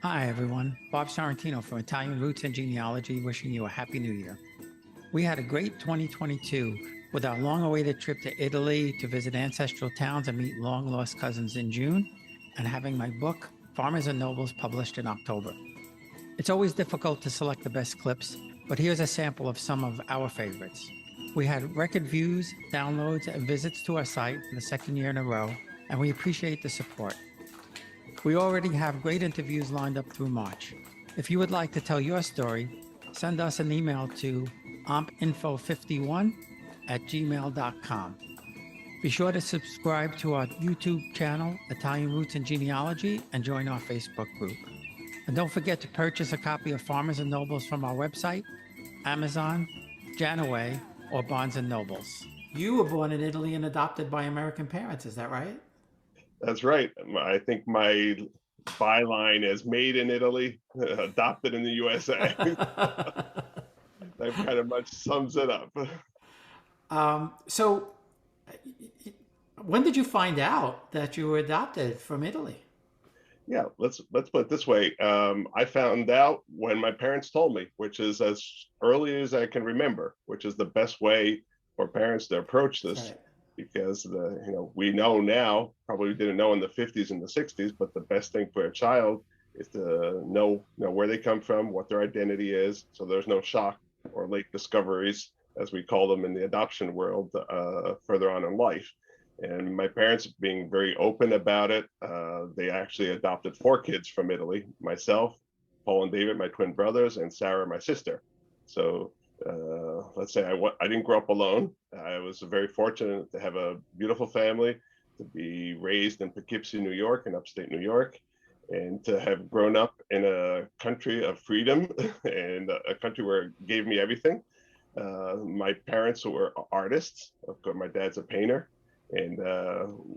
Hi, everyone. Bob Sorrentino from Italian Roots and Genealogy, wishing you a Happy New Year. We had a great 2022 with our long awaited trip to Italy to visit ancestral towns and meet long lost cousins in June, and having my book, Farmers and Nobles, published in October. It's always difficult to select the best clips, but here's a sample of some of our favorites. We had record views, downloads, and visits to our site for the second year in a row, and we appreciate the support. We already have great interviews lined up through March. If you would like to tell your story, send us an email to ompinfo51@gmail.com. Be sure to subscribe to our YouTube channel, Italian Roots and Genealogy, and join our Facebook group. And don't forget to purchase a copy of Farmers and Nobles from our website, Amazon, Janaway, or Barnes and Nobles. You were born in Italy and adopted by American parents, is that right? That's right. I think my byline is made in Italy, adopted in the USA. That kind of much sums it up. So, when did you find out that you were adopted from Italy? Yeah, let's put it this way. I found out when my parents told me, which is as early as I can remember, which is the best way for parents to approach this, Right. because we know now, probably didn't know in the 50s and the 60s, but the best thing for a child is to know where they come from, what their identity is, so there's no shock or late discoveries, as we call them in the adoption world, further on in life. And my parents being very open about it, they actually adopted 4 kids from Italy: myself, Paul and David, my twin brothers, and Sarah, my sister. So let's say I didn't grow up alone. I was very fortunate to have a beautiful family, to be raised in Poughkeepsie, New York, in upstate New York, and to have grown up in a country of freedom and a country where it gave me everything. My parents were artists. Of course, my dad's a painter, and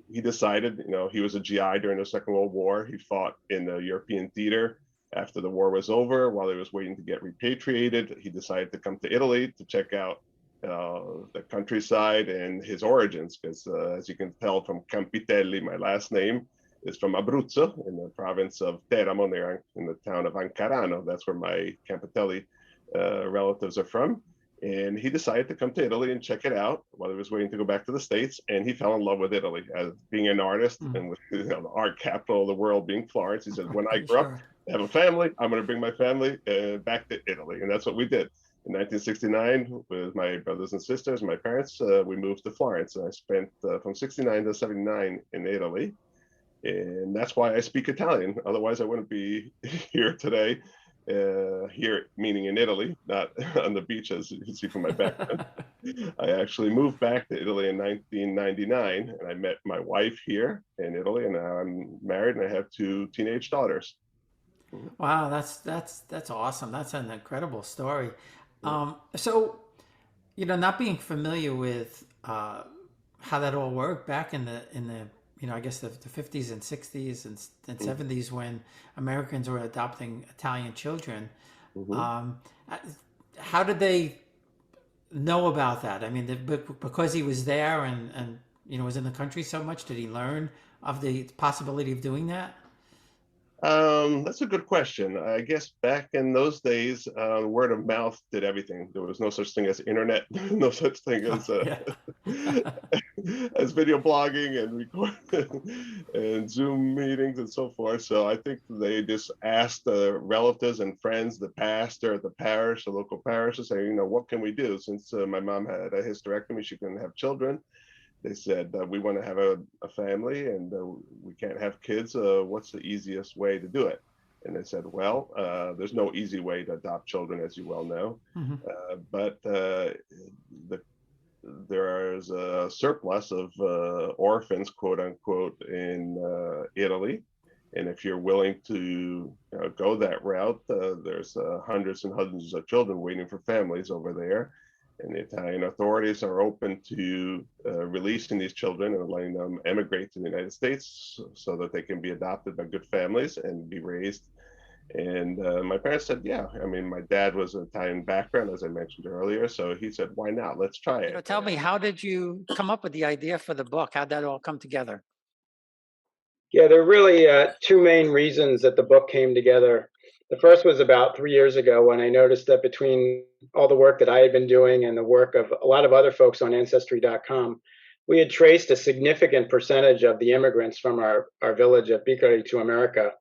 he decided, he was a GI during the Second World War. He fought in the European theater. After the war was over, while he was waiting to get repatriated, he decided to come to Italy to check out the countryside and his origins, because as you can tell from Campitelli, my last name is from Abruzzo, in the province of Teramo, there in the town of Ancarano. That's where my Campitelli relatives are from. And he decided to come to Italy and check it out while he was waiting to go back to the States. And he fell in love with Italy as being an artist, and with the art capital of the world being Florence. He said, when I grow up, have a family, I'm going to bring my family back to Italy. And that's what we did. In 1969, with my brothers and sisters, my parents, we moved to Florence. And I spent from 69 to 79 in Italy. And that's why I speak Italian. Otherwise, I wouldn't be here today. Here, meaning in Italy, not on the beach, as you can see from my background. I actually moved back to Italy in 1999, and I met my wife here in Italy, and now I'm married, and I have 2 teenage daughters. Wow, that's awesome. That's an incredible story. So, not being familiar with how that all worked back in the I guess the 50s and 60s and 70s when Americans were adopting Italian children. Mm-hmm. Um, how did they know about that? I mean, because he was there and was in the country so much, did he learn of the possibility of doing that? That's a good question. I guess back in those days, word of mouth did everything. There was no such thing as internet, no such thing as Yeah. as video blogging and recording and Zoom meetings and so forth. So I think they just asked the relatives and friends, the pastor at the parish, the local parish, to say, what can we do? Since my mom had a hysterectomy, she couldn't have children. They said, we want to have a family, and we can't have kids. What's the easiest way to do it? And they said, well, there's no easy way to adopt children, as you well know. Mhm. But there is a surplus of orphans, quote unquote, in Italy. And if you're willing to go that route, there's hundreds and hundreds of children waiting for families over there. And the Italian authorities are open to releasing these children and letting them emigrate to the United States so that they can be adopted by good families and be raised. And my parents said, yeah. I mean, my dad was an Italian background, as I mentioned earlier. So he said, why not? Let's try it. Tell me, how did you come up with the idea for the book? How'd that all come together? Yeah, there are really two main reasons that the book came together. The first was about 3 years ago when I noticed that between all the work that I had been doing and the work of a lot of other folks on Ancestry.com, we had traced a significant percentage of the immigrants from our village of Bicari to America.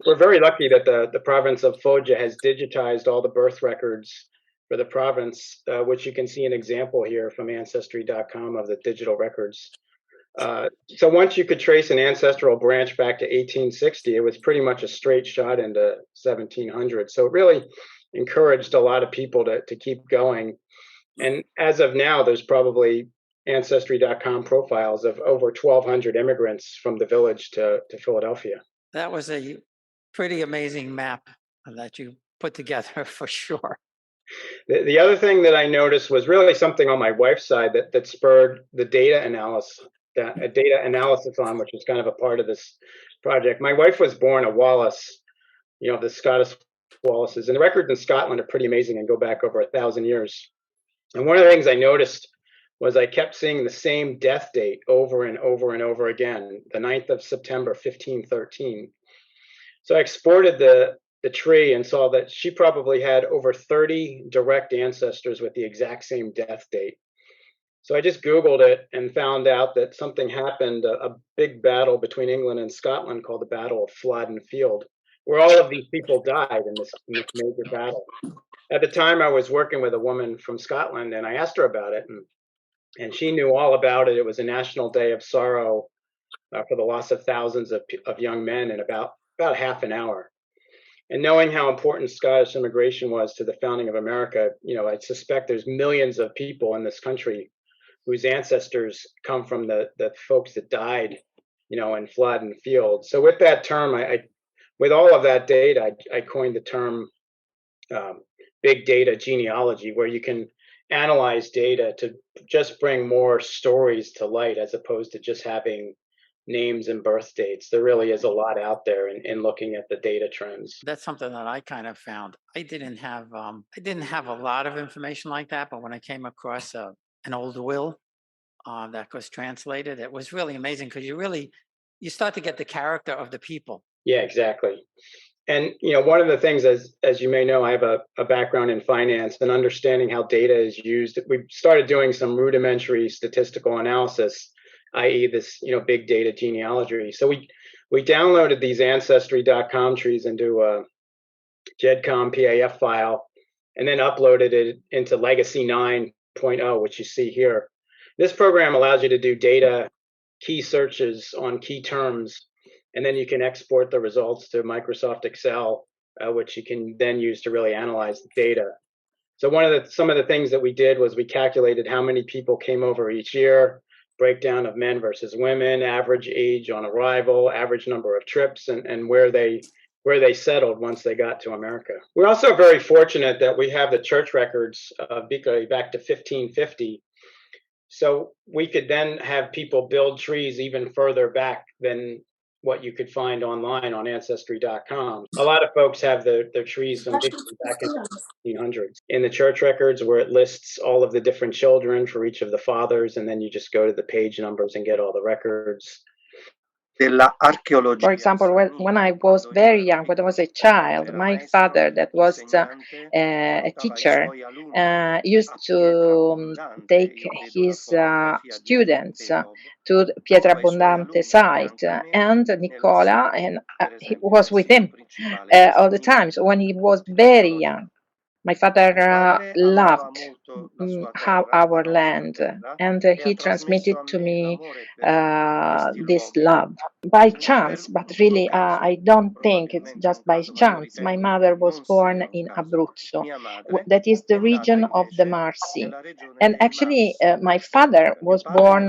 We're very lucky that the province of Foggia has digitized all the birth records for the province, which you can see an example here from Ancestry.com of the digital records. So once you could trace an ancestral branch back to 1860, it was pretty much a straight shot into 1700. So it really encouraged a lot of people to keep going. And as of now, there's probably Ancestry.com profiles of over 1,200 immigrants from the village to Philadelphia. That was a pretty amazing map that you put together for sure. The other thing that I noticed was really something on my wife's side that spurred the data analysis on, which is kind of a part of this project. My wife was born a Wallace, the Scottish Wallaces, and the records in Scotland are pretty amazing and go back over 1,000 years. And one of the things I noticed was I kept seeing the same death date over and over and over again, the 9th of September, 1513. So I exported the tree and saw that she probably had over 30 direct ancestors with the exact same death date. So I just Googled it and found out that something happened, a big battle between England and Scotland called the Battle of Flodden Field, where all of these people died in this major battle. At the time, I was working with a woman from Scotland, and I asked her about it, and she knew all about it. It was a national day of sorrow for the loss of thousands of young men in about half an hour. And knowing how important Scottish immigration was to the founding of America, I suspect there's millions of people in this country whose ancestors come from the folks that died, in Flodden Field. So with that term, with all of that data, I coined the term big data genealogy, where you can analyze data to just bring more stories to light as opposed to just having names and birth dates. There really is a lot out there in looking at the data trends. That's something that I kind of found. I didn't have a lot of information like that, but when I came across an old will that was translated, it was really amazing because you start to get the character of the people. Yeah, exactly. And one of the things, as you may know, I have a background in finance and understanding how data is used. We started doing some rudimentary statistical analysis, i.e., this big data genealogy. So we downloaded these Ancestry.com trees into a GEDCOM PAF file, and then uploaded it into Legacy 9.0, which you see here. This program allows you to do data key searches on key terms, and then you can export the results to Microsoft Excel, which you can then use to really analyze the data. So some of the things that we did was we calculated how many people came over each year, breakdown of men versus women, average age on arrival, average number of trips, and where they settled once they got to America. We're also very fortunate that we have the church records of Bicari back to 1550. So we could then have people build trees even further back than what you could find online on Ancestry.com. A lot of folks have their trees from back in the 1800s. In the church records, where it lists all of the different children for each of the fathers, and then you just go to the page numbers and get all the records. For example, when I was very young, when I was a child, my father, that was a teacher, used to take his students to Pietrabondante site, and Nicola, and he was with him all the time. So when he was very young, my father loved our land, and he transmitted to me this love by chance, but really I don't think it's just by chance. My mother was born in Abruzzo, that is the region of the Marsi, and actually my father was born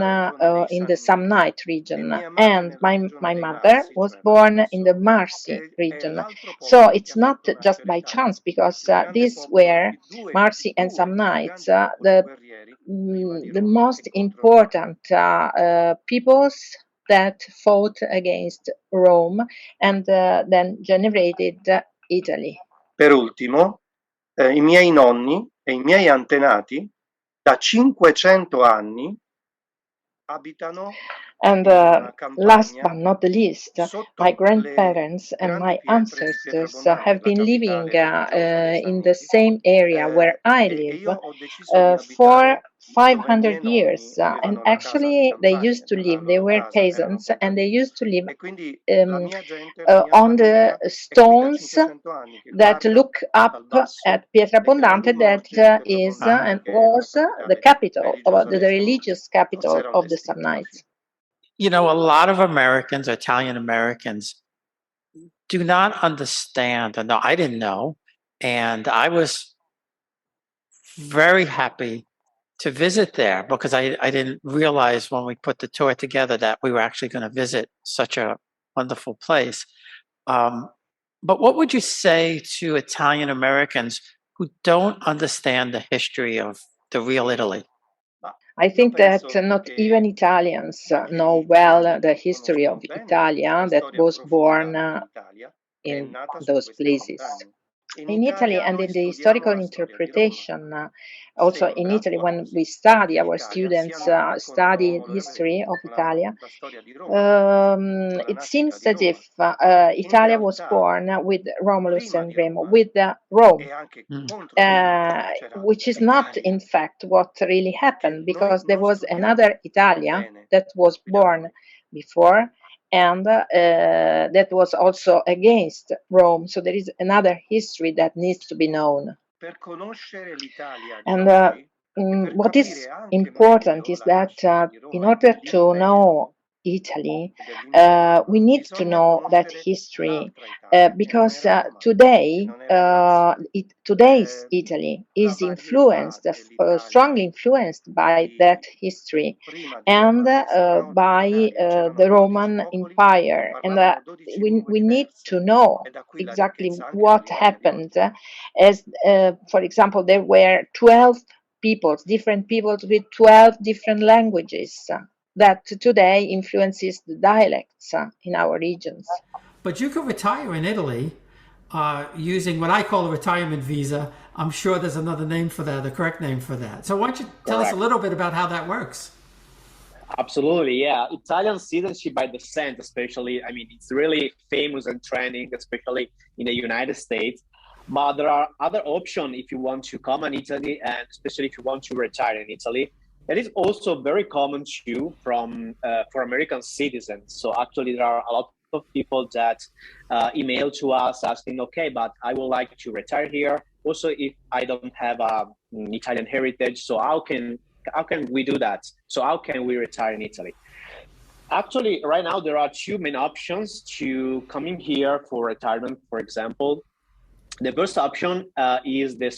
in the Samnite region, and my mother was born in the Marsi region. So it's not just by chance, because these were Marsi and Samnites, the most important peoples that fought against Rome and then generated Italy. Per ultimo, i miei nonni e i miei antenati da 500 anni abitano. And last but not the least, my grandparents and my ancestors have been living in the same area where I live for 500 years. And actually, they used to live, they were peasants, and they used to live on the stones that look up at Pietrabondante, that is and was the capital, the religious capital of the Samnites. You know, a lot of Americans, Italian Americans, do not understand. And no, I didn't know. And I was very happy to visit there because I didn't realize when we put the tour together that we were actually going to visit such a wonderful place. But what would you say to Italian Americans who don't understand the history of the real Italy? I think that not even Italians know well the history of Italia that was born in those places. In Italy and in the historical interpretation, also in Italy, when we study, our students study history of Italia, it seems as if Italia was born with Romulus and Remo, with Rome, which is not in fact what really happened, because there was another Italia that was born before, and that was also against Rome. So there is another history that needs to be known. And what is important is that in order to know Italy, we need to know that history, because today's Italy is influenced, strongly influenced by that history and by the Roman Empire. And we need to know exactly what happened, as for example, there were 12 peoples, different peoples with 12 different languages that today influences the dialects in our regions. But you could retire in Italy using what I call a retirement visa. I'm sure there's another name for that, the correct name for that. So why don't you tell us a little bit about how that works? Absolutely, yeah. Italian citizenship by descent, especially, I mean, it's really famous and trending, especially in the United States. But there are other options if you want to come in Italy, and especially if you want to retire in Italy. That is also very common too for American citizens. So actually, there are a lot of people that email to us asking, okay, but I would like to retire here. Also, if I don't have an Italian heritage, so how can we do that? So how can we retire in Italy? Actually, right now, there are two main options to coming here for retirement, for example. The first option is the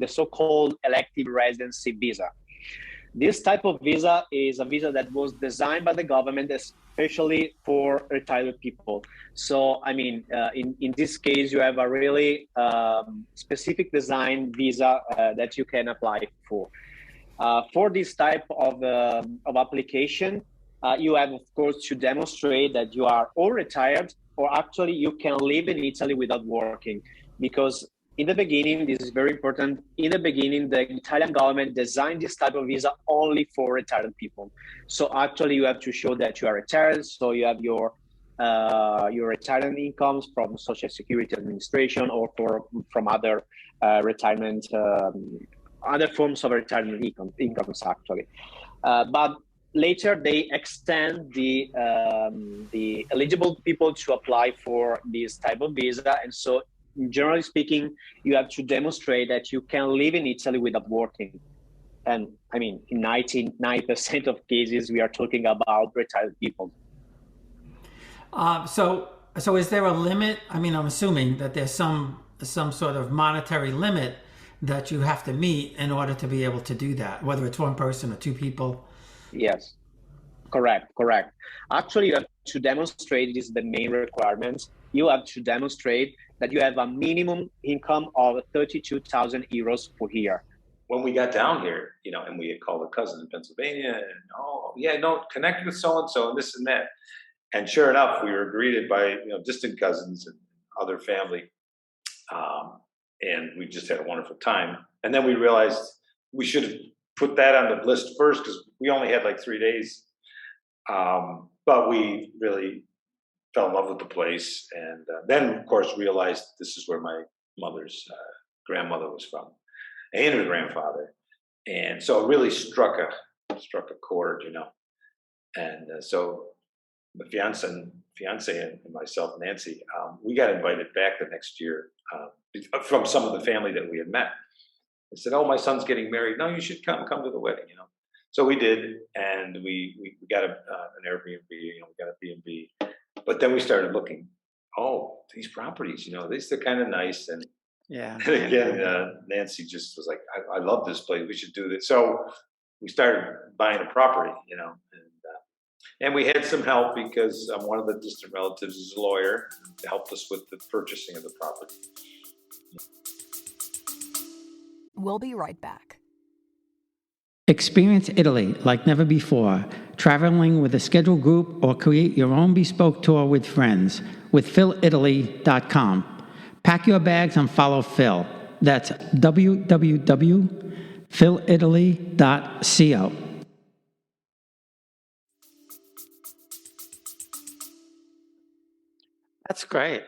so-called elective residency visa. This type of visa is a visa that was designed by the government especially for retired people. So, I mean, in this case, you have a really specific design visa that you can apply for. For this type of application, you have, of course, to demonstrate that you are all retired, or actually you can live in Italy without working. Because in the beginning, this is very important, in the beginning, the Italian government designed this type of visa only for retired people. So actually you have to show that you are retired, so you have your retirement incomes from Social Security Administration or from other retirement other forms of retirement incomes actually. But later they extend the eligible people to apply for this type of visa, and so generally speaking, you have to demonstrate that you can live in Italy without working. And I mean, in 99% of cases, we are talking about retired people. So is there a limit? I mean, I'm assuming that there's some sort of monetary limit that you have to meet in order to be able to do that, whether it's one person or two people. Yes, correct. Actually, you have to demonstrate, this is the main requirement. You have to demonstrate that you have a minimum income of 32,000 euros per year. When we got down here, and we had called a cousin in Pennsylvania, and connect with so-and-so and this and that. And sure enough, we were greeted by, distant cousins and other family. And we just had a wonderful time. And then we realized we should have put that on the list first, because we only had like 3 days But we really fell in love with the place, and then, of course, realized this is where my mother's grandmother was from, and her grandfather, and so it really struck a chord, you know. And so the fiance and myself, Nancy, we got invited back the next year from some of the family that we had met. They said, "Oh, my son's getting married. No, you should come to the wedding," you know. So we did, and we got an Airbnb, you know, we got a B&B. But then we started looking. Oh, these properties, you know, they're kind of nice. And, Yeah. and again, Nancy just was like, I love this place. We should do this. So we started buying a property, you know, and we had some help because one of the distant relatives is a lawyer to help us with the purchasing of the property. We'll be right back. Experience Italy like never before, traveling with a scheduled group or create your own bespoke tour with friends with philitaly.com. Pack your bags and follow Phil. That's www.philitaly.co. That's great.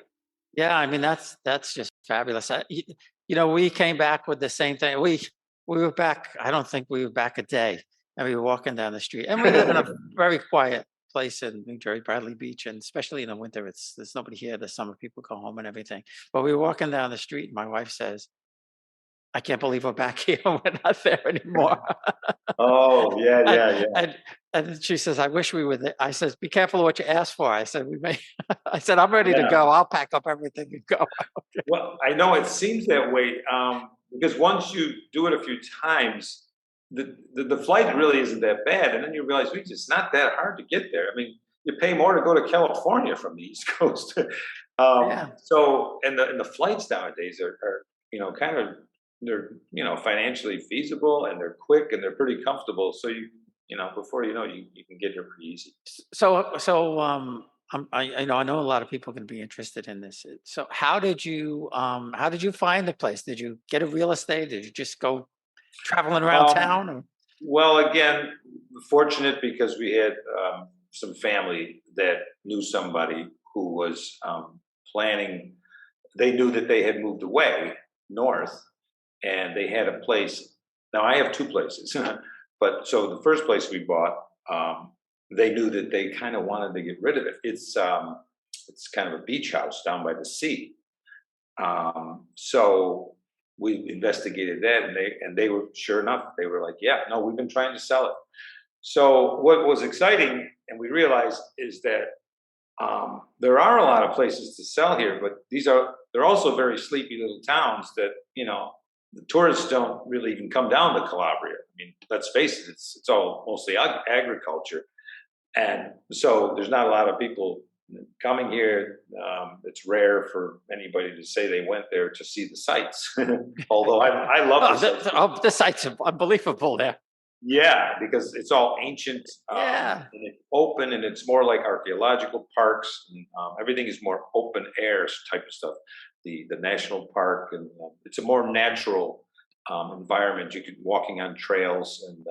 Yeah, I mean that's just fabulous. You know, we came back with the same thing. We were back. I don't think we were back a day, and we were walking down the street, and we live in a very quiet place in New Jersey, Bradley Beach, and especially in the winter, there's nobody here. The summer people go home and everything. But we were walking down the street, and my wife says, "I can't believe we're back here. We're not there anymore." Oh, yeah. And she says, "I wish we were there." I says, "Be careful of what you ask for." I said, "We may." I said, "I'm ready to Yeah. go. I'll pack up everything and go." Well, I know it seems that way because once you do it a few times, the flight really isn't that bad, and then you realize it's not that hard to get there. I mean, you pay more to go to California from the East Coast. Yeah. So, and the flights nowadays are you know, kind of, they're, you know, financially feasible, and they're quick, and they're pretty comfortable. So you know, before you know, you can get here pretty easy. I know a lot of people are going to be interested in this. So how did you find the place? Did you get a real estate? Did you just go traveling around town? Or? Well, again, fortunate because we had some family that knew somebody who was planning. They knew that they had moved away north, and they had a place. Now I have two places, but so the first place we bought, they knew that they kind of wanted to get rid of it. It's kind of a beach house down by the sea. So we investigated that, and they were, sure enough, they were like, "Yeah, no, we've been trying to sell it." So what was exciting, and we realized, is that there are a lot of places to sell here, but they're also very sleepy little towns that, you know, the tourists don't really even come down to Calabria. I mean, let's face it, it's all mostly agriculture. And so there's not a lot of people coming here. It's rare for anybody to say they went there to see the sights. Although I love the sights. The sights are unbelievable there. Yeah, because it's all ancient. Yeah. And it's open, and it's more like archaeological parks. And, everything is more open air type of stuff. The national park, and it's a more natural environment. You could walking on trails, and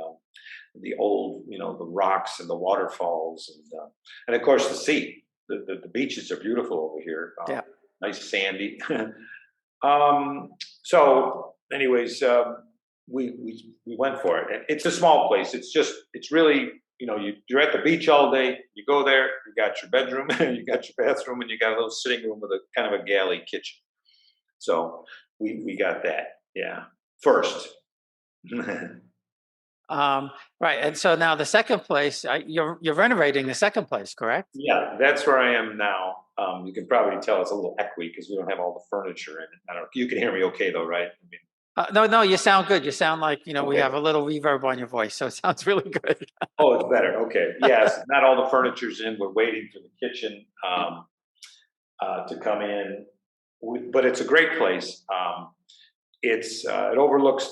the old, you know, the rocks and the waterfalls, and of course the sea. The beaches are beautiful over here. Yeah. Nice sandy. So, anyways, we went for it. And it's a small place. It's really, you know, you're at the beach all day. You go there, you got your bedroom, you got your bathroom, and you got a little sitting room with a kind of a galley kitchen. So we got that, yeah, first. Right, and so now the second place, you're renovating the second place, correct? Yeah, that's where I am now. You can probably tell it's a little echoey because we don't have all the furniture in it. I don't know. You can hear me okay though, right? I mean, no, you sound good. You sound like, you know, we okay. have a little reverb on your voice, so it sounds really good. Oh, it's better. Okay. Yes, not all the furniture's in. We're waiting for the kitchen to come in. But it's a great place. It overlooks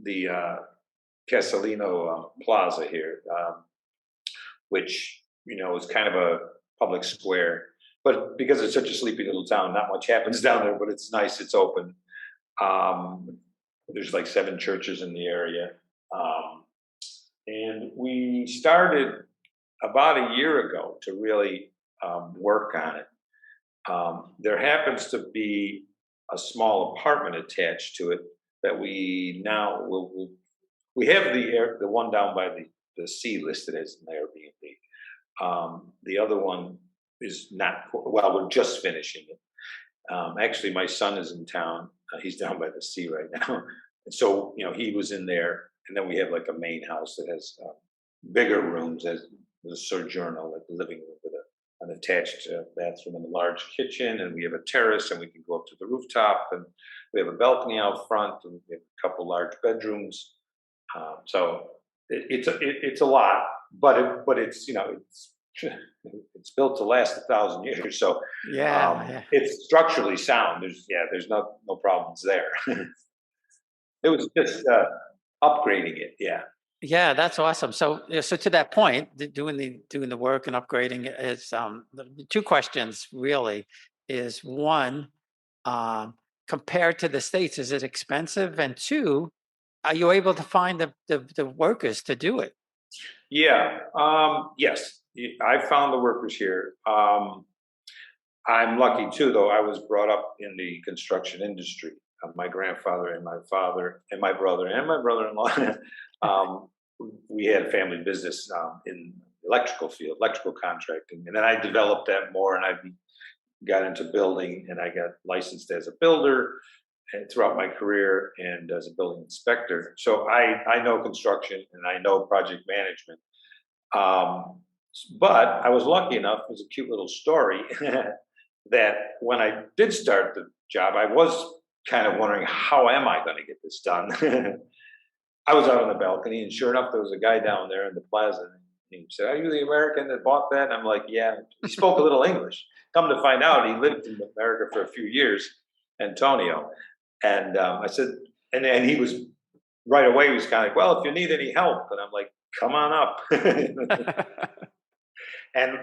the Castellino Plaza here, which, you know, is kind of a public square. But because it's such a sleepy little town, not much happens down there, but it's nice. It's open. There's like 7 churches in the area. And we started about a year ago to really work on it. There happens to be a small apartment attached to it that we now we have the one down by the sea listed as an Airbnb. The other one is not, well, we're just finishing it. Actually, my son is in town. He's down by the sea right now. And so, he was in there. And then we have like a main house that has bigger rooms as a sojourner, like the living room with an attached bathroom and a large kitchen. And we have a terrace and we can go up to the rooftop. And we have a balcony out front and we have a couple large bedrooms. So it's a lot, but it's it's built to last 1,000 years. So it's structurally sound. There's no problems there. It was just upgrading it. Yeah. Yeah, that's awesome. So to that point, doing the work and upgrading is the two questions really is one, compared to the States, is it expensive? And two, are you able to find the workers to do it? Yeah. Yes, I found the workers here. I'm lucky too, though. I was brought up in the construction industry. My grandfather and my father and my brother and my brother-in-law, we had a family business in the electrical field, electrical contracting. And then I developed that more and I got into building and I got licensed as a builder and throughout my career and as a building inspector. So I know construction and I know project management. But I was lucky enough, it was a cute little story, that when I did start the job, I was kind of wondering, how am I going to get this done? I was out on the balcony, and sure enough, there was a guy down there in the plaza. And he said, "Are you the American that bought that?" And I'm like, "Yeah." He spoke a little English. Come to find out, he lived in America for a few years, Antonio. And I said, and he was right away. He was kind of like, "Well, if you need any help," and I'm like, "Come on up." And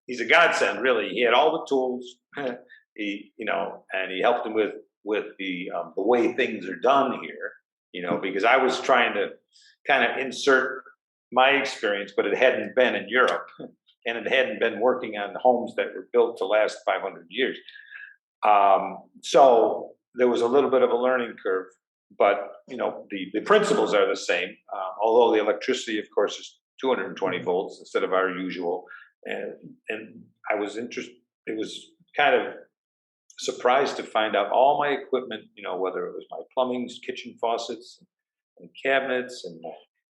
he's a godsend, really. He had all the tools. And he helped him with the way things are done here. Because I was trying to kind of insert my experience, but it hadn't been in Europe, and it hadn't been working on homes that were built to last 500 years. So there was a little bit of a learning curve, but the principles are the same. Although the electricity, of course, is 220 volts instead of our usual, and I was interested. It was kind of surprised to find out all my equipment, whether it was my plumbing, kitchen faucets, and cabinets, and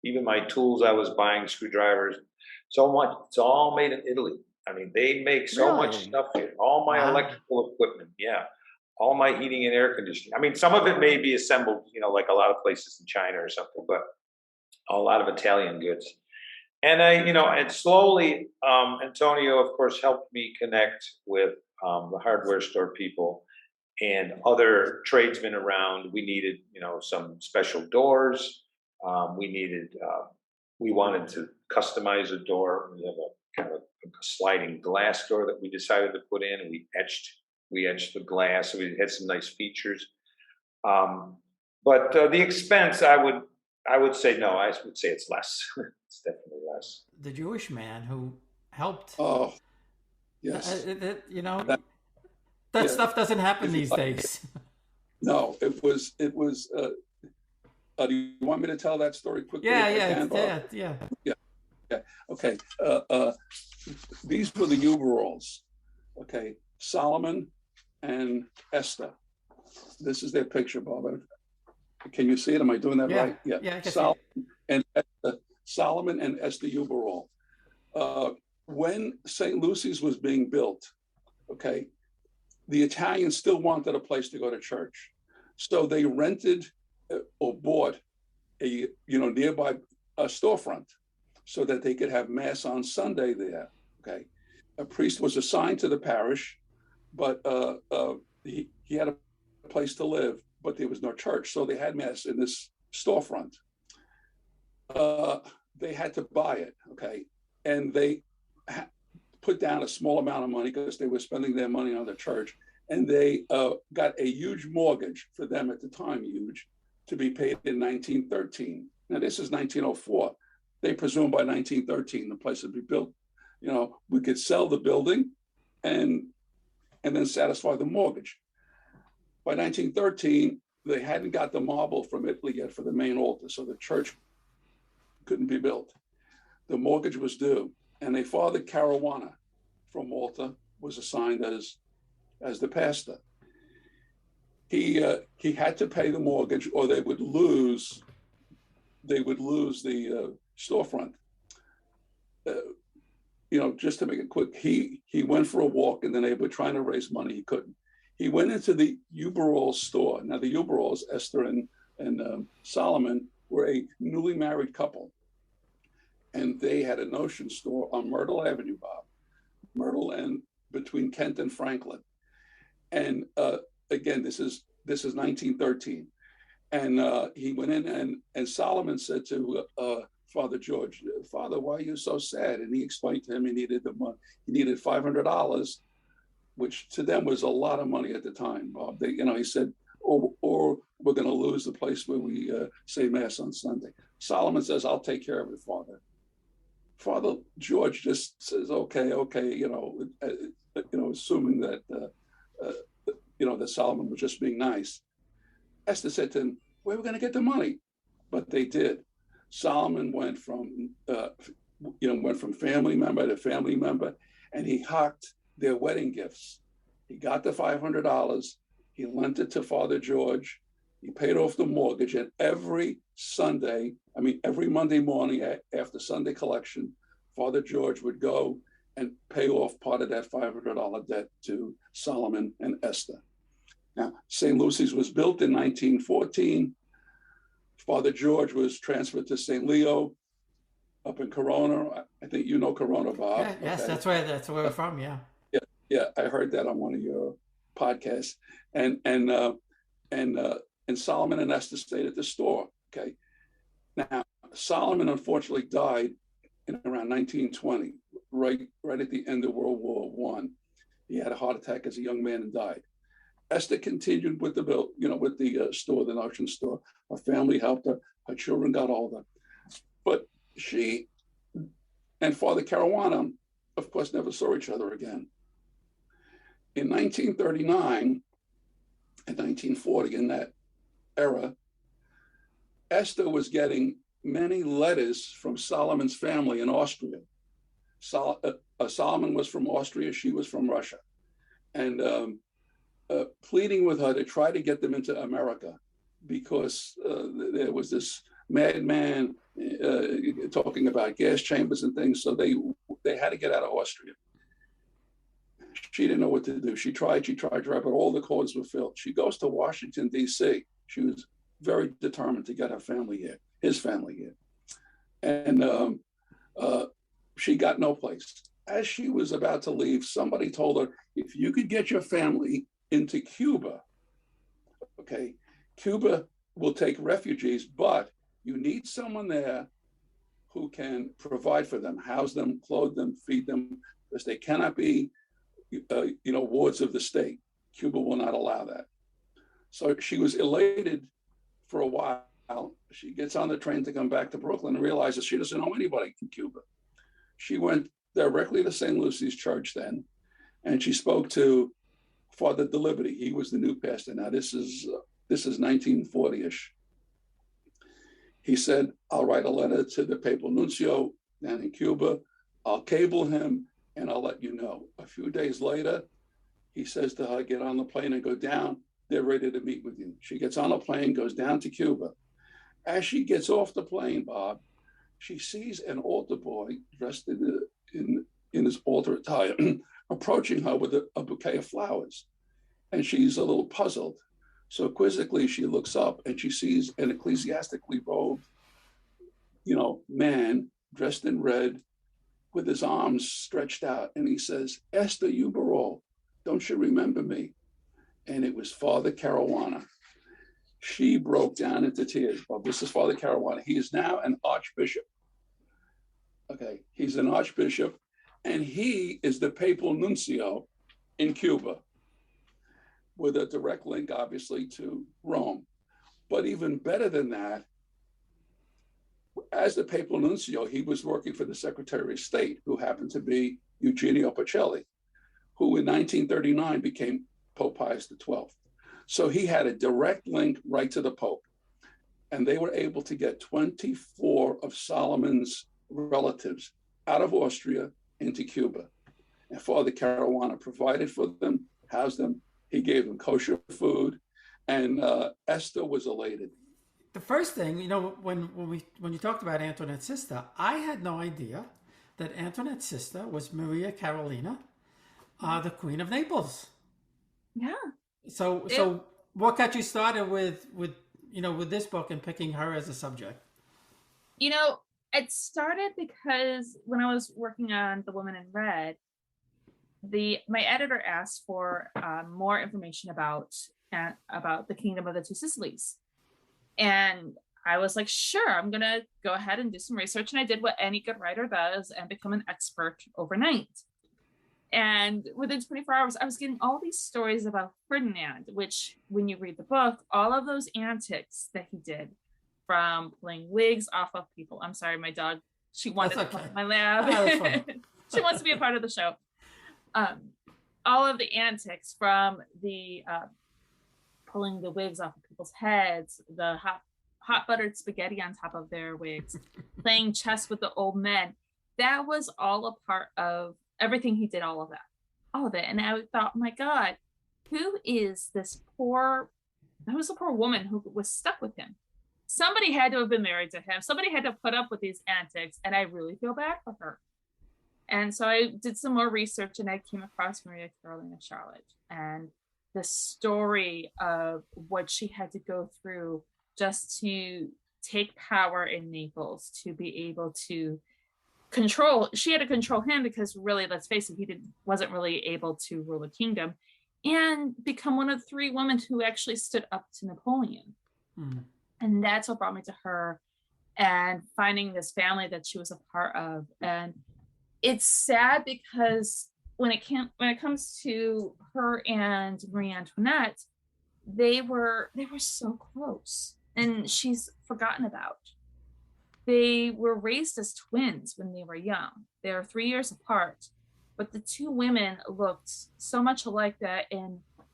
even my tools I was buying, screwdrivers, so much. It's all made in Italy. I mean, they make so much stuff here. All my electrical equipment, all my heating and air conditioning. I mean, some of it may be assembled, like a lot of places in China or something, but a lot of Italian goods. And and slowly, Antonio, of course, helped me connect with the hardware store people and other tradesmen around. We needed, some special doors. We wanted to customize a door. We have a kind of a sliding glass door that we decided to put in, and we etched the glass. So we had some nice features. But the expense, I would say no. I would say it's less. It's definitely less. The Jewish man who helped. Oh, yes. That stuff doesn't happen these days. No, it was. Do you want me to tell that story quickly? Yeah. Okay. These were the overalls. Okay, Solomon and Esther. This is their picture, Bob. Can you see it? Am I doing that right? Yeah. Yeah, I can see it. Solomon and Esther Uberall. When St. Lucy's was being built, okay, the Italians still wanted a place to go to church, so they rented or bought a nearby storefront so that they could have mass on Sunday there. Okay, a priest was assigned to the parish, but he had a place to live, but there was no church, so they had mass in this storefront. They had to buy it, okay, and they put down a small amount of money because they were spending their money on the church, and they got a huge mortgage for them at the time, huge, to be paid in 1913. Now this is 1904. they presumed by 1913 the place would be built. You know, we could sell the building and then satisfy the mortgage. By 1913, they hadn't got the marble from Italy yet for the main altar, so the church couldn't be built. The mortgage was due, and a Father Caruana from Malta was assigned as the pastor. He had to pay the mortgage, or they would lose the storefront. You know, just to make it quick, he went for a walk in the neighborhood trying to raise money. He couldn't. He went into the Uberall store. Now, the Uberalls, Esther and Solomon, were a newly married couple. And they had a notion store on Myrtle Avenue, Bob. Myrtle and between Kent and Franklin. And again, this is 1913. And he went in and Solomon said to Father George, Father, why are you so sad? And he explained to him he needed the money. He needed $500, which to them was a lot of money at the time, Bob. They, you know, he said, or we're going to lose the place where we say Mass on Sunday. Solomon says, I'll take care of it, Father. Father George just says, okay, you know, assuming that, you know, that Solomon was just being nice. Esther said to him, where are we going to get the money? But they did. Solomon went from family member to family member, and he hocked their wedding gifts. He got the $500. He lent it to Father George. He paid off the mortgage, and every Monday morning after Sunday collection, Father George would go and pay off part of that $500 debt to Solomon and Esther. Now, St. Lucy's was built in 1914. Father George was transferred to St. Leo up in Corona. I think you know Corona, Bob. Yeah, yes, okay. That's where we're from. Yeah. Yeah, I heard that on one of your podcasts. And Solomon and Esther stayed at the store. Okay. Now, Solomon unfortunately died in around 1920, right at the end of World War I. He had a heart attack as a young man and died. Esther continued with the store, the auction store. Her family helped her. Her children got older. But she and Father Caruana, of course, never saw each other again. In 1939 and 1940, in that era, Esther was getting many letters from Solomon's family in Austria. Solomon was from Austria, she was from Russia. And pleading with her to try to get them into America because there was this madman talking about gas chambers and things. So they had to get out of Austria. She didn't know what to do. She tried, but all the cords were filled. She goes to Washington, D.C. She was very determined to get her family here, his family here. And she got no place. As she was about to leave, somebody told her, if you could get your family into Cuba, okay, Cuba will take refugees, but you need someone there who can provide for them, house them, clothe them, feed them, because they cannot be wards of the state. Cuba will not allow that. So she was elated for a while. She gets on the train to come back to Brooklyn and realizes she doesn't know anybody in Cuba. She went directly to St. Lucy's Church then, and she spoke to Father de Liberty. He was the new pastor. Now this is 1940-ish. He said, I'll write a letter to the papal nuncio down in Cuba. I'll cable him and I'll let you know. A few days later, he says to her, get on the plane and go down. They're ready to meet with you. She gets on a plane, goes down to Cuba. As she gets off the plane, Bob, she sees an altar boy dressed in his altar attire approaching her with a bouquet of flowers. And she's a little puzzled. So quizzically, she looks up and she sees an ecclesiastically robed, man dressed in red with his arms stretched out. And he says, Esther Uberall, don't you remember me? And it was Father Caruana. She broke down into tears. Well, this is Father Caruana. He is now an archbishop. Okay, he's an archbishop, and he is the papal nuncio in Cuba, with a direct link, obviously, to Rome. But even better than that, as the papal nuncio, he was working for the Secretary of State, who happened to be Eugenio Pacelli, who in 1939 became Pope Pius XII. So he had a direct link right to the Pope. And they were able to get 24 of Solomon's relatives out of Austria into Cuba. And Father Caruana provided for them, housed them. He gave them kosher food, and Esther was elated. The first thing, you know, when you talked about Antoinette's sister, I had no idea that Antoinette's sister was Maria Carolina, the Queen of Naples. Yeah. So what got you started with this book and picking her as a subject? You know, it started because when I was working on The Woman in Red, my editor asked for more information about the Kingdom of the Two Sicilies. And I was like, sure, I'm going to go ahead and do some research. And I did what any good writer does and become an expert overnight. And within 24 hours, I was getting all these stories about Ferdinand, which when you read the book, all of those antics that he did, from pulling wigs off of people. I'm sorry, my dog, she wanted to come in my lab. She wants to be a part of the show. All of the antics, from the pulling the wigs off of people's heads, the hot buttered spaghetti on top of their wigs, playing chess with the old men. That was all a part of everything he did, all of it. And I thought, my God, who's the poor woman who was stuck with him? Somebody had to have been married to him. Somebody had to put up with these antics. And I really feel bad for her. And so I did some more research, and I came across Maria Carolina Charlotte and the story of what she had to go through just to take power in Naples, to be able to she had to control him, because really, let's face it, he wasn't really able to rule the kingdom, and become one of 3 women who actually stood up to Napoleon. And that's what brought me to her, and finding this family that she was a part of. And it's sad because when it comes to her and Marie Antoinette, they were so close, and she's forgotten about. They were raised as twins when they were young. They are 3 years apart, but the 2 women looked so much alike that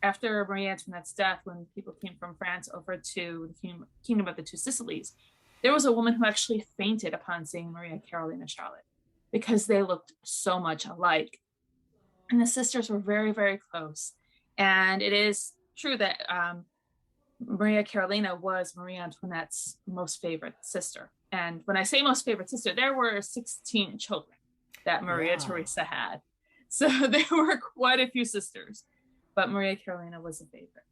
after Marie Antoinette's death, when people came from France over to the Kingdom of the Two Sicilies, there was a woman who actually fainted upon seeing Maria Carolina Charlotte, because they looked so much alike. And the sisters were very, very close. And it is true that Maria Carolina was Marie Antoinette's most favorite sister. And when I say most favorite sister, there were 16 children that Maria Theresa had. So there were quite a few sisters, but Maria Carolina was a favorite.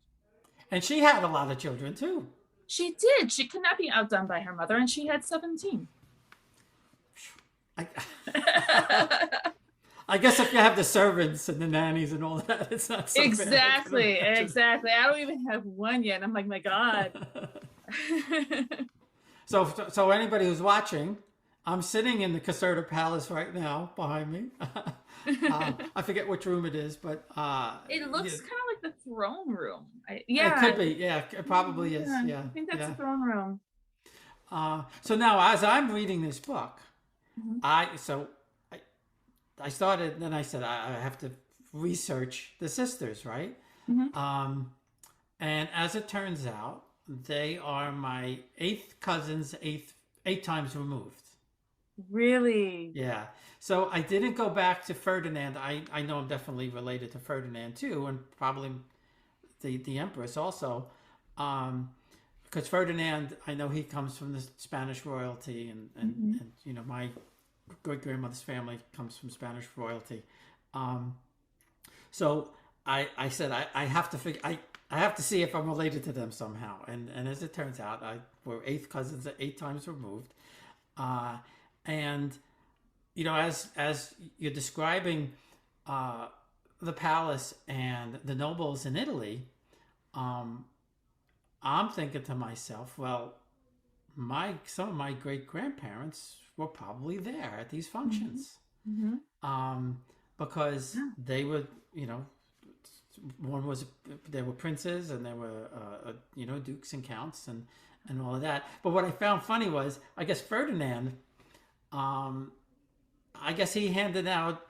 And she had a lot of children too. She did. She could not be outdone by her mother, and she had 17. I guess if you have the servants and the nannies and all that, it's not so exactly, bad. Exactly. I don't even have one yet. I'm like, my God. So anybody who's watching, I'm sitting in the Caserta Palace right now behind me. I forget which room it is, but it looks kind of like the throne room. It could be. Yeah, it probably is. Yeah, I think that's the throne room. So now, as I'm reading this book, I started. Then I said I have to research the sisters, right? And as it turns out, they are my 8th cousins, 8 times removed. Really? Yeah. So I didn't go back to Ferdinand. I know I'm definitely related to Ferdinand too, and probably the Empress also, because Ferdinand, I know he comes from the Spanish royalty, and you know, my great grandmother's family comes from Spanish royalty. So I said I have to figure. I have to see if I'm related to them somehow. And as it turns out, we're 8th cousins, 8 times removed. And, you know, as you're describing the palace and the nobles in Italy, I'm thinking to myself, well, some of my great-grandparents were probably there at these functions. Because they were, you know, there were princes, and there were you know, dukes and counts, and all of that. But what I found funny was, I guess Ferdinand, I guess he handed out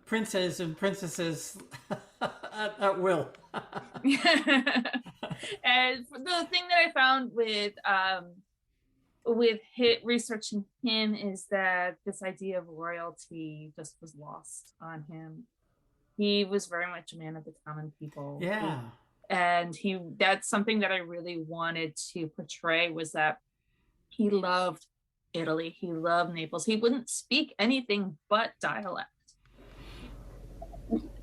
princes and princesses at will. And the thing that I found with researching him is that this idea of royalty just was lost on him. He was very much a man of the common people. Yeah. And that's something that I really wanted to portray, was that he loved Italy. He loved Naples. He wouldn't speak anything but dialect.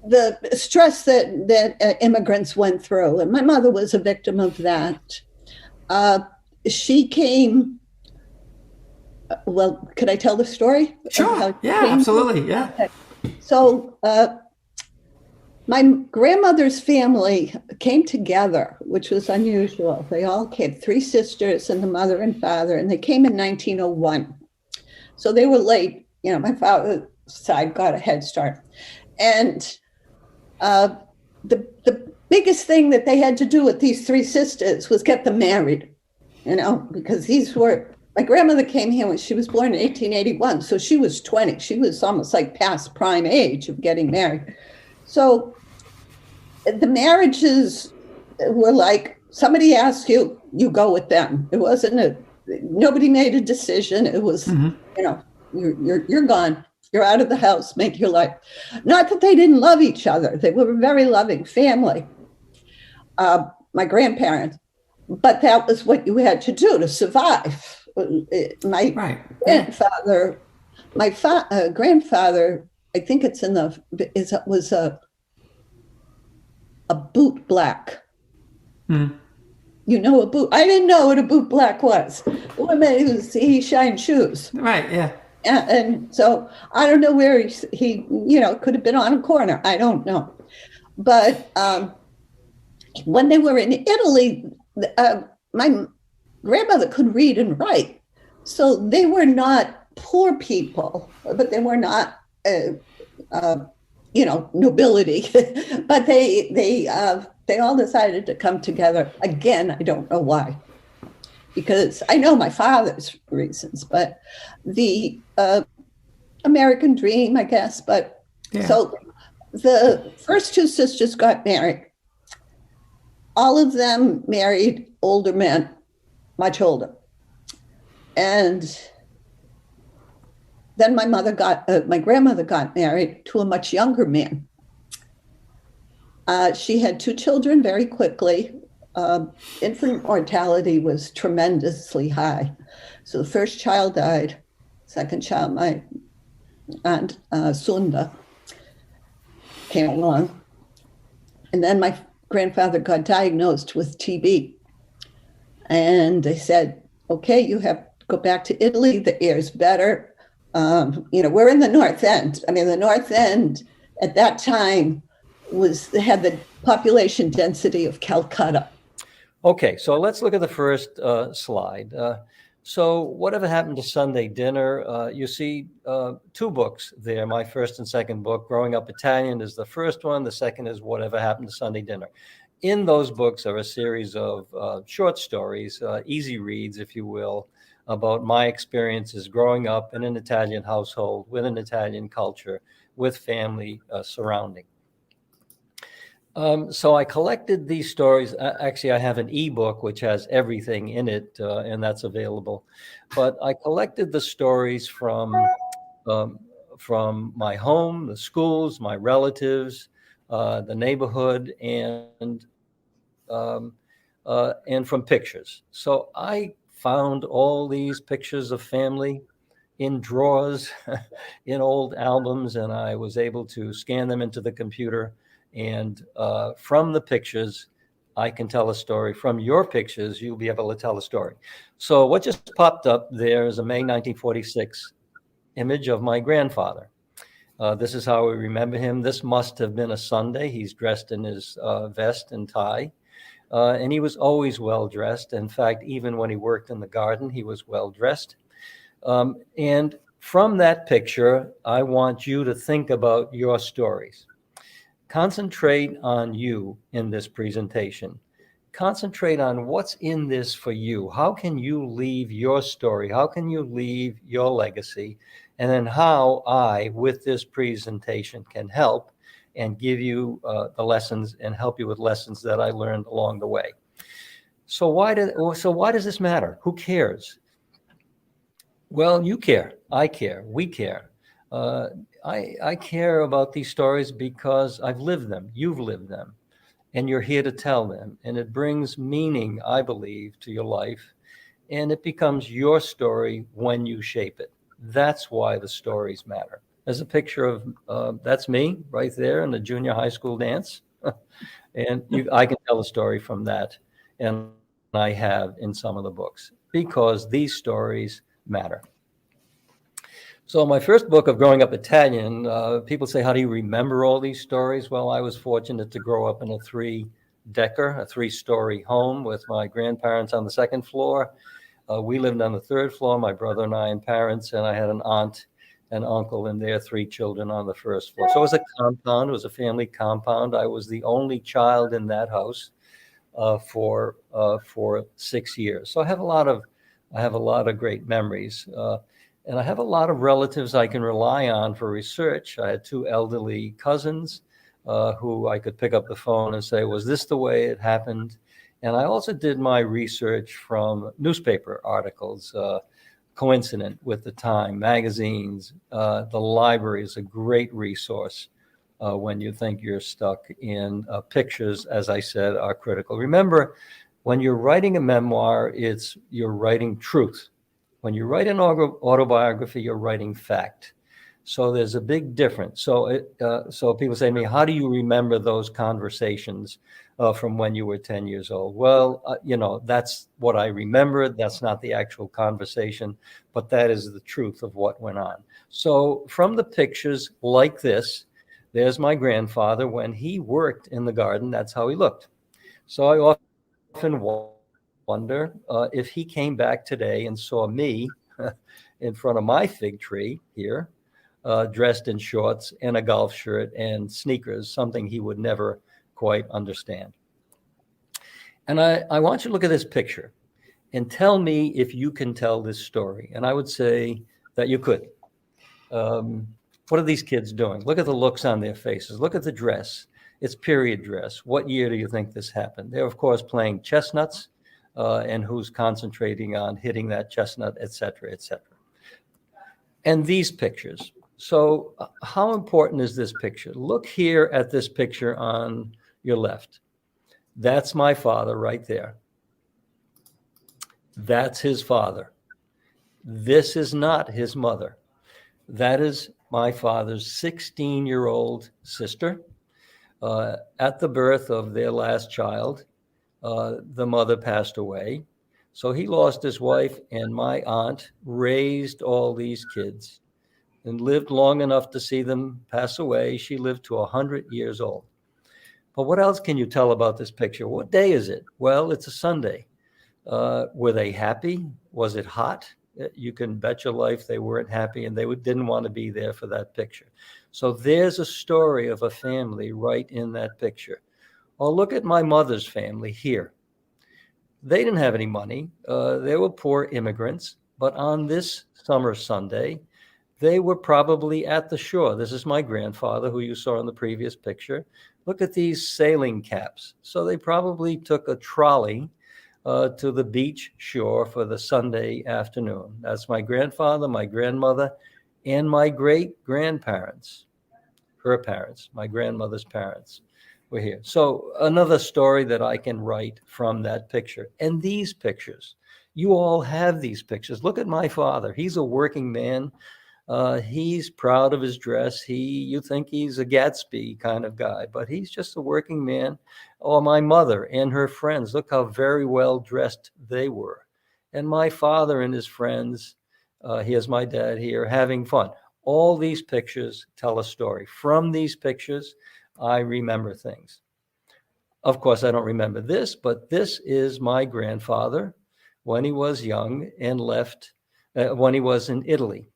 The stress that immigrants went through, and my mother was a victim of that. She came. Well, could I tell the story? Sure. Yeah, absolutely. Yeah. Okay. So my grandmother's family came together, which was unusual. They all came, 3 sisters and the mother and father, and they came in 1901. So they were late. You know, my father's side got a head start. And the biggest thing that they had to do with these 3 sisters was get them married, you know, because my grandmother came here when she was born in 1881. So she was 20. She was almost like past prime age of getting married. So the marriages were like, somebody asked you, you go with them. It wasn't nobody made a decision. It was, you know, you're gone. You're out of the house, make your life. Not that they didn't love each other. They were a very loving family, my grandparents, but that was what you had to do to survive. My grandfather, grandfather, I think it's was a boot black. You know a boot? I didn't know what a boot black was. He shined shoes. Right, yeah. And so I don't know where he you know, could have been on a corner. I don't know. But when they were in Italy, my grandmother could read and write. So they were not poor people, but they were not, you know, nobility. But they all decided to come together. Again, I don't know why. Because I know my father's reasons, but the American dream, I guess. But so the first 2 sisters got married. All of them married older men, much older. And then my grandmother got married to a much younger man. She had 2 children very quickly. Infant mortality was tremendously high. So the first child died, second child, my aunt Sunda, came along. And then my grandfather got diagnosed with TB. And they said, okay, you have to go back to Italy, the air's better. You know, we're in the North End. I mean, the North End at that time had the population density of Calcutta. Okay, so let's look at the first slide. So whatever happened to Sunday dinner? You see 2 books there. My first and second book, Growing Up Italian, is the first one. The second is Whatever Happened to Sunday Dinner. In those books are a series of short stories, easy reads, if you will, about my experiences growing up in an Italian household with an Italian culture, with family surrounding. So I collected these stories. Actually, I have an ebook which has everything in it, and that's available. But I collected the stories from my home, the schools, my relatives, the neighborhood, and from pictures. So I found all these pictures of family in drawers, in old albums, and I was able to scan them into the computer. And from the pictures, I can tell a story. From your pictures, you'll be able to tell a story. So what just popped up there is a May 1946 image of my grandfather. This is how we remember him. This must have been a Sunday. He's dressed in his vest and tie. And he was always well-dressed. In fact, even when he worked in the garden, he was well-dressed. And from that picture, I want you to think about your stories. Concentrate on you in this presentation. concentrate on what's in this for you. How can you leave your story? How can you leave your legacy? And then how I, with this presentation, can help and give you the lessons and help you with lessons that I learned along the way. So why does this matter? Who cares? Well, you care. I care. We care. I care about these stories because I've lived them. You've lived them. And you're here to tell them. And it brings meaning, I believe, to your life. And it becomes your story when you shape it. That's why the stories matter. There's a picture of, that's me right there in the junior high school dance. And I can tell a story from that. And I have in some of the books because these stories matter. So my first book of growing up Italian, people say, how do you remember all these stories? Well, I was fortunate to grow up in a three-story home with my grandparents on the second floor. We lived on the third floor, my brother and I and parents, and I had an aunt and uncle and their 3 children on the first floor. So it was a compound. It was a family compound. I was the only child in that house for 6 years. So I have a lot of great memories. And I have a lot of relatives I can rely on for research. I had 2 elderly cousins who I could pick up the phone and say, was this the way it happened? And I also did my research from newspaper articles, coincident with the time, magazines. The library is a great resource when you think you're stuck in pictures, as I said, are critical. Remember, when you're writing a memoir, you're writing truth. When you write an autobiography, you're writing fact. So there's a big difference. So people say to me, how do you remember those conversations from when you were 10 years old? Well, that's what I remember. That's not the actual conversation, but that is the truth of what went on. So from the pictures like this, there's my grandfather. When he worked in the garden, that's how he looked. So I often wonder if he came back today and saw me in front of my fig tree here, dressed in shorts and a golf shirt and sneakers, something he would never quite understand. And I want you to look at this picture and tell me if you can tell this story. And I would say that you could. What are these kids doing? Look at the looks on their faces. Look at the dress. It's period dress. What year do you think this happened? They're, of course, playing chestnuts. And who's concentrating on hitting that chestnut, et cetera, et cetera. And these pictures. So how important is this picture? Look here at this picture on your left. That's my father right there. That's his father. This is not his mother. That is my father's 16-year-old sister. At the birth of their last child, the mother passed away. So he lost his wife, and my aunt raised all these kids and lived long enough to see them pass away. She lived to 100 years old. But what else can you tell about this picture? What day is it? Well, it's a Sunday. Were they happy? Was it hot? You can bet your life they weren't happy, and they didn't want to be there for that picture. So there's a story of a family right in that picture. Oh, look at my mother's family here. They didn't have any money. They were poor immigrants. But on this summer Sunday, they were probably at the shore. This is my grandfather, who you saw in the previous picture. Look at these sailing caps. So they probably took a trolley to the beach shore for the Sunday afternoon. That's my grandfather, my grandmother, and my great-grandparents, her parents, my grandmother's parents. We're here. So another story that I can write from that picture. And these pictures, you all have these pictures. Look at my father. He's a working man. He's proud of his dress. You think he's a Gatsby kind of guy, but he's just a working man. Or my mother and her friends. Look how very well dressed they were. And my father and his friends, here's my dad here, having fun. All these pictures tell a story. From these pictures, I remember things. Of course, I don't remember this, but this is my grandfather when he was young and left, when he was in Italy.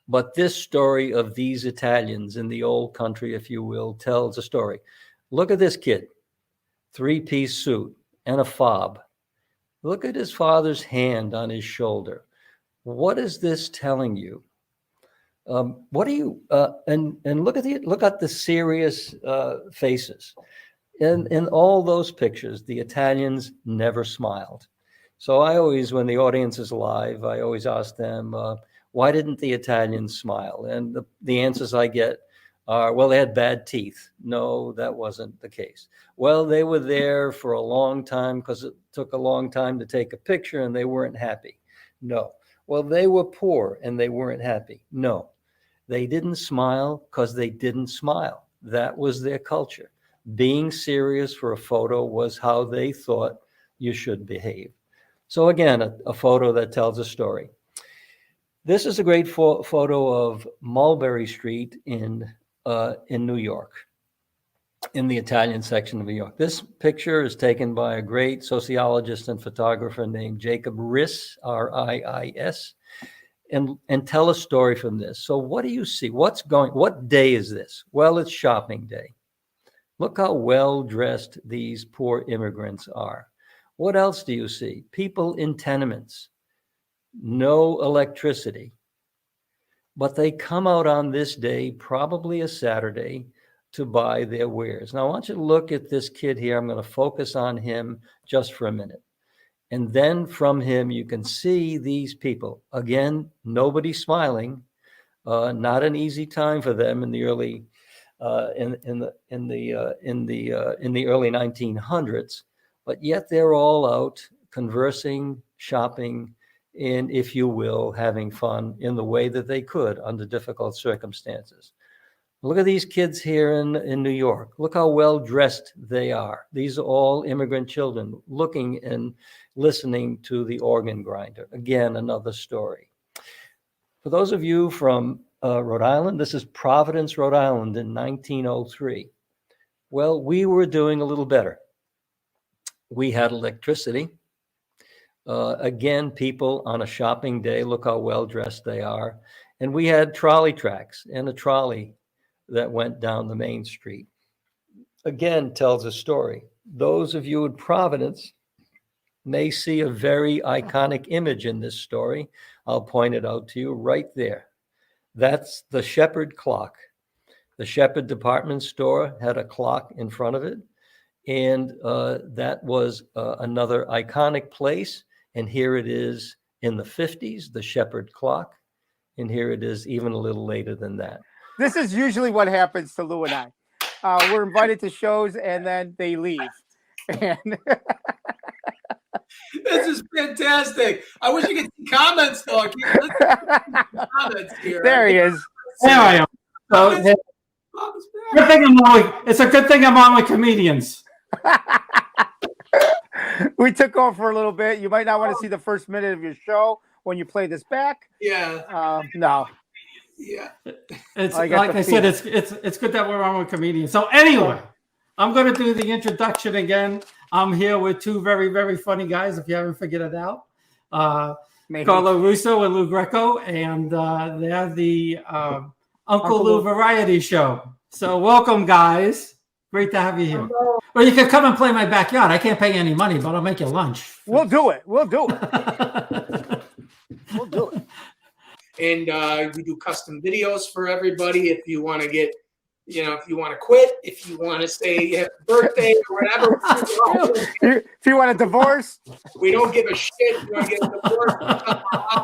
But this story of these Italians in the old country, if you will, tells a story. Look at this kid. three-piece suit, and a fob. Look at his father's hand on his shoulder. What is this telling you? What do you and look at the serious faces. In all those pictures, the Italians never smiled. So I always, when the audience is live, I always ask them, why didn't the Italians smile? And the answers I get are, well, they had bad teeth. No, that wasn't the case. Well, they were there for a long time because it took a long time to take a picture and they weren't happy. No. Well, they were poor and they weren't happy. No. They didn't smile because they didn't smile. That was their culture. Being serious for a photo was how they thought you should behave. So again, a photo that tells a story. This is a great photo of Mulberry Street in New York, in the Italian section of New York. This picture is taken by a great sociologist and photographer named Jacob Riss, R-I-I-S, and tell a story from this. So what do you see? What day is this? Well, it's shopping day. Look how well dressed these poor immigrants are. What else do you see? People in tenements, no electricity, but they come out on this day, probably a Saturday, to buy their wares. Now I want you to look at this kid here. I'm going to focus on him just for a minute. And then from him, you can see these people. Again, nobody smiling. Not an easy time for them in the early in the early 1900s. But yet they're all out conversing, shopping, and, if you will, having fun in the way that they could under difficult circumstances. Look at these kids here in New York. Look how well dressed they are. These are all immigrant children looking and listening to the organ grinder. Again, another story. For those of you from Rhode Island, this is Providence, Rhode Island in 1903. Well, we were doing a little better. We had electricity. Again, people on a shopping day, look how well dressed they are. And we had trolley tracks and a trolley that went down the main street. Again, tells a story. Those of you in Providence may see a very iconic image in this story. I'll point it out to you right there. That's the Shepherd clock. The Shepherd department store had a clock in front of it. And that was another iconic place. And here it is in the 50s, the Shepherd clock. And here it is even a little later than that. This is usually what happens to Lou and I. We're invited to shows and then they leave. And this is fantastic. I wish you could see comments though. I can't listen to comments here. There he is. There I am. So, good thing it's a good thing I'm on with comedians. We took off for a little bit. You might not want to see the first minute of your show when you play this back. Yeah. No. Yeah. It's like I said, it's good that we're on with comedians. So anyway, I'm going to do the introduction again. I'm here with two very, very funny guys, if you haven't figured it out. Carlo Russo and Lou Greco, and they have the Uncle Lou Variety Show. So welcome, guys. Great to have you here. Well, you can come and play my backyard. I can't pay you any money, but I'll make you lunch. We'll do it. We'll do it. We'll do it. And we do custom videos for everybody. If you want to get, if you want to quit, if you want to say you have a birthday or whatever. If you want a divorce. We don't give a shit. If you want to get a divorce,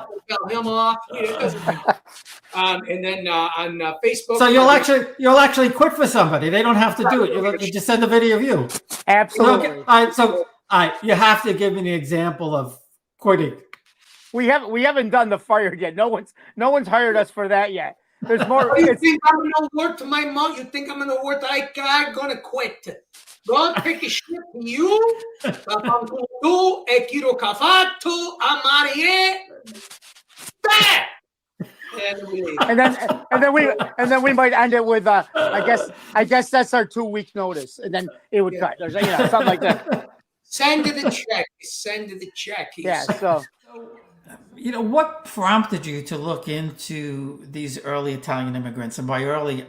we'll tell him off. It doesn't matter. And then on Facebook. So you'll actually quit for somebody. They don't have to do it. You just send a video of you. Absolutely. All right. You have to give me an example of quitting. We haven't done the fired yet. No one's hired us for that yet. There's more. Oh, you think I'm gonna work to my mom? You think I'm gonna work? I'm gonna quit. Go take a shit. You. Tu e chiro cavato amarie. And then we might end it with I guess that's our 2 week notice, and then it would cut. There's something like that. Send the check. Send the check. Yeah. So. What prompted you to look into these early Italian immigrants? And by early,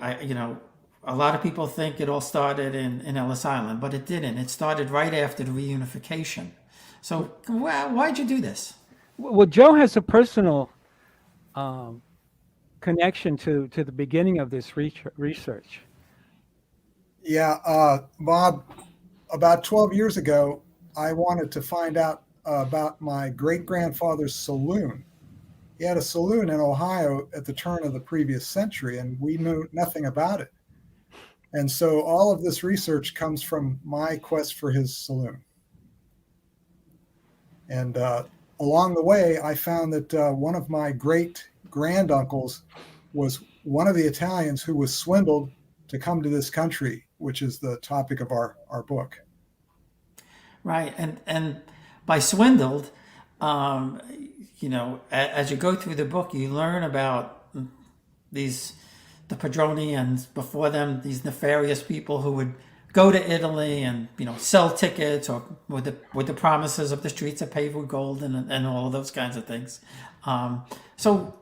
a lot of people think it all started in Ellis Island, but it didn't. It started right after the reunification. So why'd you do this? Well, Joe has a personal connection to the beginning of this research. Yeah, Bob, about 12 years ago, I wanted to find out about my great-grandfather's saloon. He had a saloon in Ohio at the turn of the previous century, and we knew nothing about it. And so all of this research comes from my quest for his saloon. And along the way, I found that one of my great-granduncles was one of the Italians who was swindled to come to this country, which is the topic of our book. Right, and by swindled, you know, as you go through the book, you learn about the Padroni, and before them, these nefarious people who would go to Italy and, you know, sell tickets or with the promises of the streets are paved with gold and all of those kinds of things. So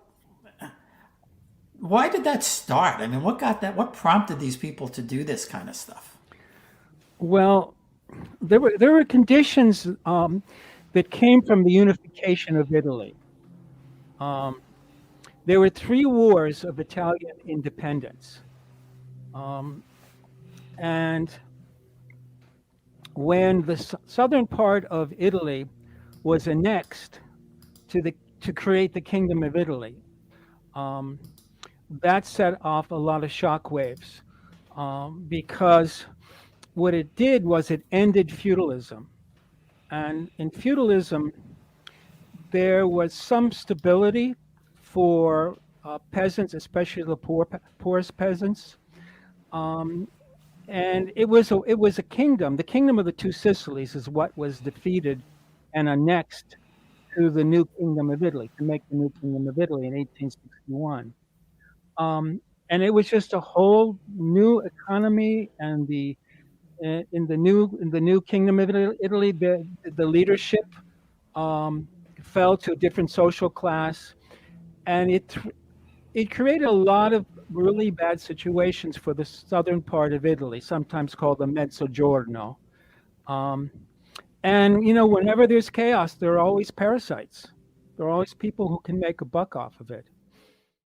why did that start? I mean, what prompted these people to do this kind of stuff? Well, there were conditions that came from the unification of Italy. There were 3 wars of Italian independence. And when the southern part of Italy was annexed to create the Kingdom of Italy, that set off a lot of shockwaves because what it did was it ended feudalism. And in feudalism, there was some stability for peasants, especially the poorest peasants. And it was a kingdom. The kingdom of the 2 Sicilies is what was defeated and annexed to the new Kingdom of Italy, to make the new Kingdom of Italy in 1861. And it was just a whole new economy, and in the new Kingdom of Italy, the leadership fell to a different social class, and it created a lot of really bad situations for the southern part of Italy, sometimes called the Mezzogiorno. And you know, whenever there's chaos, there are always parasites. There are always people who can make a buck off of it.